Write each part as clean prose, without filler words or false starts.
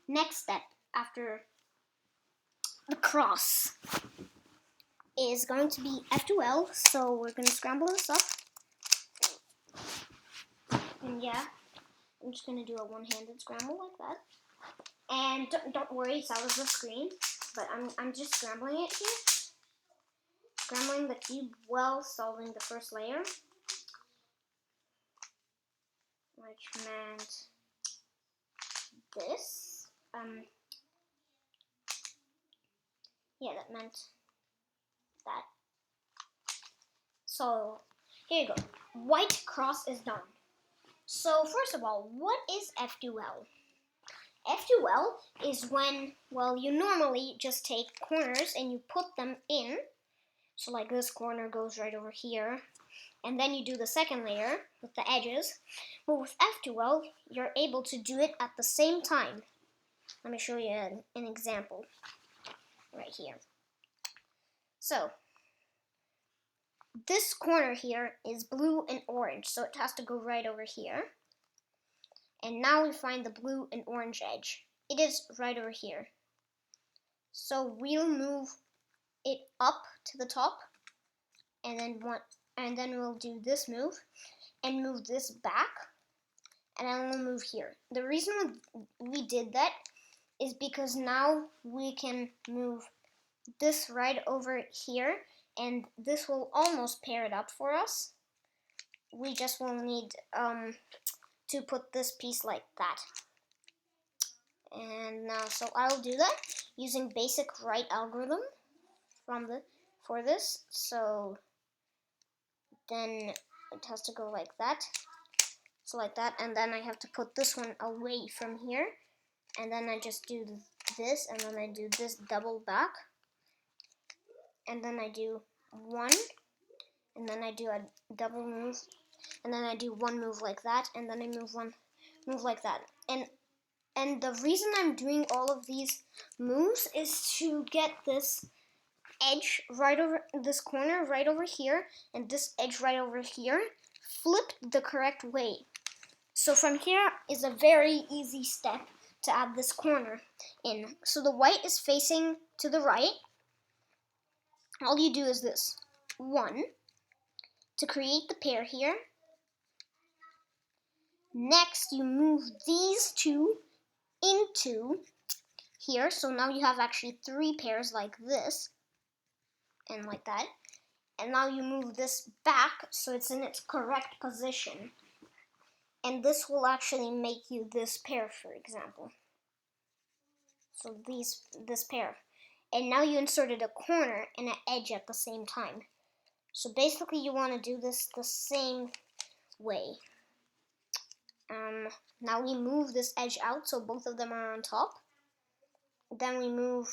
next step after the cross is going to be F2l, so we're going to scramble this up. And yeah, I'm just going to do a one-handed scramble like that. And don't worry, it's out of the screen, but I'm just scrambling it here. Scrambling the cube while solving the first layer, which meant this. Yeah, that meant that. So here you go. White cross is done. So first of all, what is F2l? F2l is when, well, you normally just take corners and you put them in. So like this corner goes right over here. And then you do the second layer with the edges. But with F2l, you're able to do it at the same time. Let me show you an example right here. So this corner here is blue and orange, so it has to go right over here. And now we find the blue and orange edge. It is right over here. So we'll move it up to the top, and then we'll do this move, and move this back, and then we'll move here. The reason we did that is because now we can move this right over here, and this will almost pair it up for us. We just will need to put this piece like that. And now, so I'll do that using basic right algorithm for this. So then it has to go like that. So like that, and then I have to put this one away from here. And then I just do this, and then I do this double back. And then I do one, and then I do a double move, and then I do one move like that, and then I move one move like that. And the reason I'm doing all of these moves is to get this edge right over this corner right over here, and this edge right over here flipped the correct way. So from here is a very easy step to add this corner in. So the white is facing to the right. All you do is this. One, to create the pair here. Next, you move these two into here. So now you have actually three pairs like this and like that. And now you move this back so it's in its correct position. And this will actually make you this pair, for example. So this pair. And now you inserted a corner and an edge at the same time. So basically you want to do this the same way. Now we move this edge out so both of them are on top. Then we move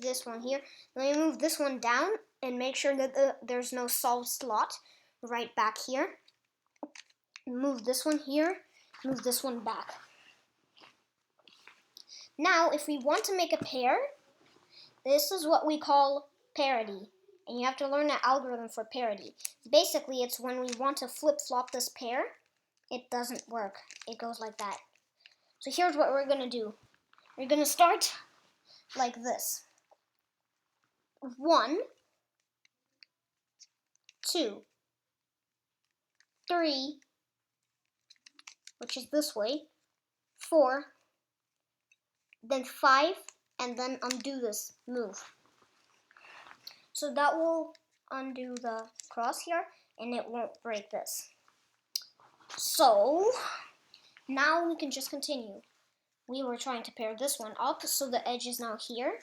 this one here. Then we move this one down and make sure that there's no solved slot right back here. Move this one here, move this one back. Now if we want to make a pair, this is what we call parity. And you have to learn an algorithm for parity. Basically, it's when we want to flip-flop this pair, it doesn't work. It goes like that. So here's what we're going to do. We're going to start like this. 1, 2, 3, which is this way, 4, then 5, and then undo this move. So that will undo the cross here, and it won't break this. So now we can just continue. We were trying to pair this one up, so the edge is now here.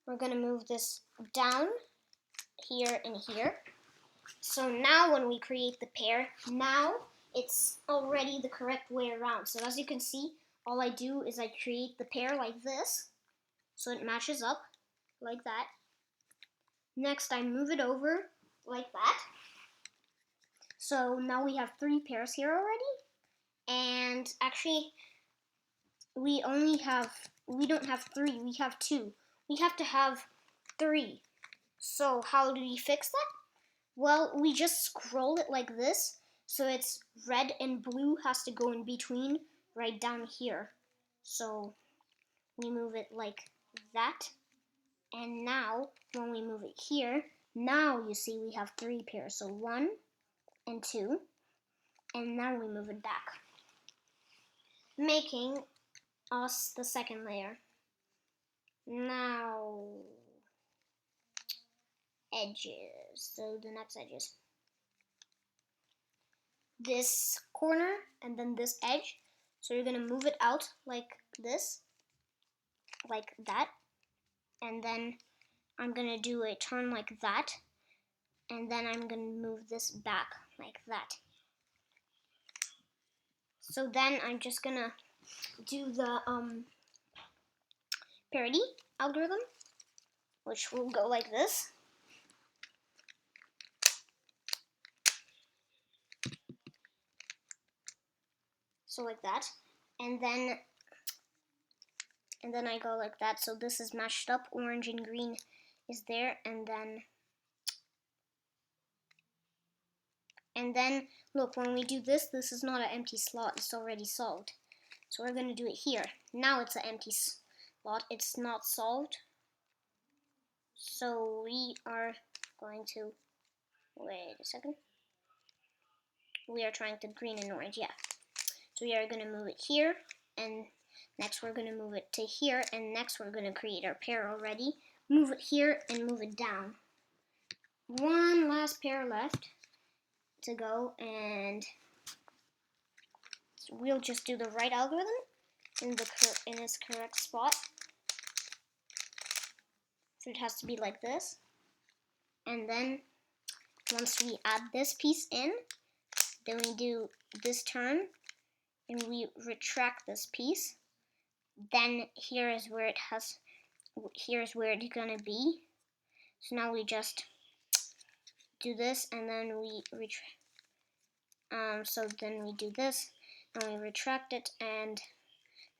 We're going to move this down here and here. So now when we create the pair, now it's already the correct way around. So as you can see, all I do is I create the pair like this, so it matches up like that. Next, I move it over like that. So now we have 3 pairs here already. And actually, we don't have 3, we have 2. We have to have 3. So how do we fix that? Well, we just scroll it like this. So it's red and blue has to go in between right down here. So we move it like that. And now, when we move it here, now you see we have 3 pairs. So 1 and 2. And now we move it back, making us the second layer. Now, edges. So the next edges. This corner and then this edge. So you're going to move it out like this, like that. And then I'm going to do a turn like that. And then I'm going to move this back like that. So then I'm just going to do the parity algorithm, which will go like this. So like that. And then I go like that. So this is matched up. Orange and green is there. And then look, when we do this, this is not an empty slot. It's already solved. So we're going to do it here. Now it's an empty slot. It's not solved. So we are going to, wait a second. We are trying to green and orange, yeah. So we are going to move it here, and next we're going to move it to here, and next we're going to create our pair already. Move it here and move it down. One last pair left to go, and so we'll just do the right algorithm in its correct spot. So it has to be like this. And then once we add this piece in, then we do this turn and we retract this piece. Then here is where it's gonna be. So now we just do this and then we so then we do this and we retract it, and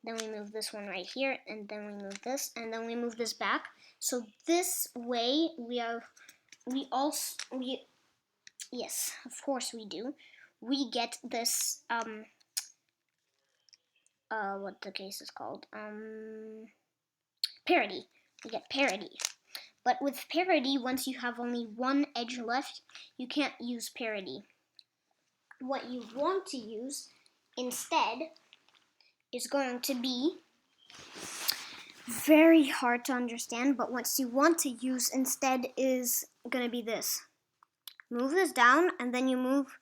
then we move this one right here, and then we move this, and then we move this back. So this way yes, of course we do. We get this what the case is called, parity. We get parity. But with parity, once you have only one edge left, you can't use parity. What you want to use instead is going to be very hard to understand, but what you want to use instead is going to be this. Move this down, and then you move,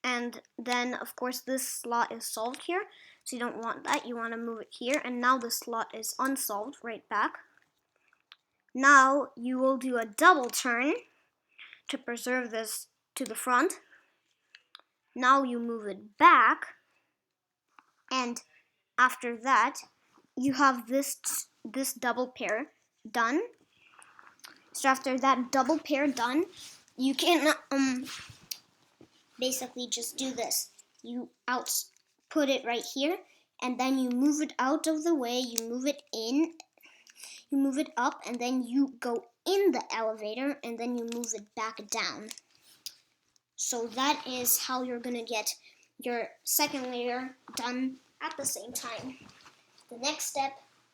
and then of course this slot is solved here, so you don't want that. You want to move it here, and now the slot is unsolved right back. Now you will do a double turn to preserve this to the front. Now you move it back, and after that you have this double pair done. So after that double pair done, you can basically just do this. You put it right here, and then you move it out of the way, you move it in, you move it up, and then you go in the elevator, and then you move it back down. So that is how you're going to get your second layer done at the same time. The next step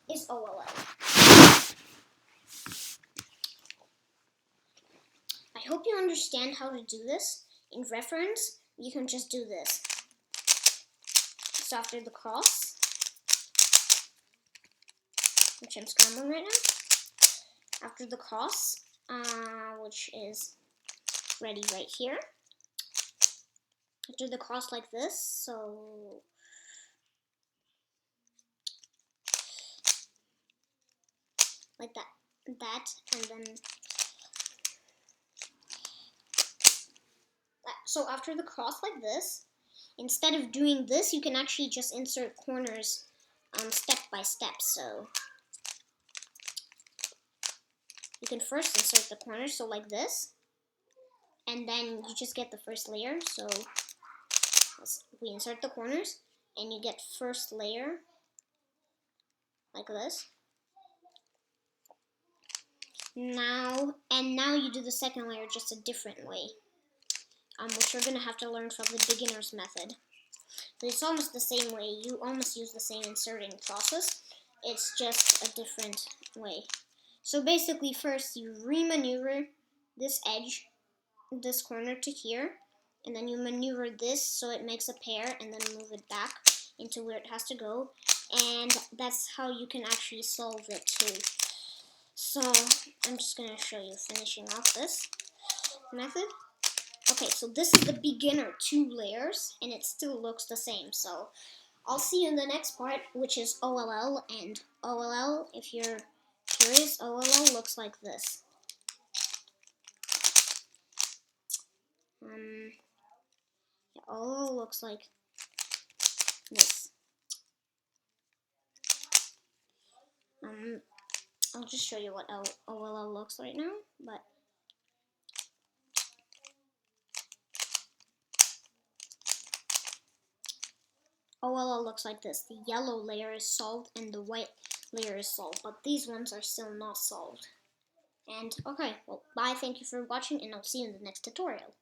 is OLL. I hope you understand how to do this. In reference, you can just do this. So after the cross, which I'm scrambling right now, after the cross, which is ready right here, after the cross like this, so like that, and then that. So after the cross like this, instead of doing this, you can actually just insert corners step by step. So you can first insert the corners, so like this, and then you just get the first layer. So we insert the corners, and you get first layer like this. Now you do the second layer just a different way, which you're gonna have to learn from the beginner's method. But it's almost the same way. You almost use the same inserting process. It's just a different way. So basically, first you remaneuver this edge, this corner to here, and then you maneuver this so it makes a pair, and then move it back into where it has to go. And that's how you can actually solve it too. So I'm just going to show you finishing off this method. Okay, so this is the beginner 2 layers, and it still looks the same. So I'll see you in the next part, which is OLL, and OLL, if you're curious, OLL looks like this. Yeah, OLL looks like this. I'll just show you what OLL looks right now, but OLL looks like this. The yellow layer is solved and the white layer is solved, but these ones are still not solved. And okay, well, bye, thank you for watching, and I'll see you in the next tutorial.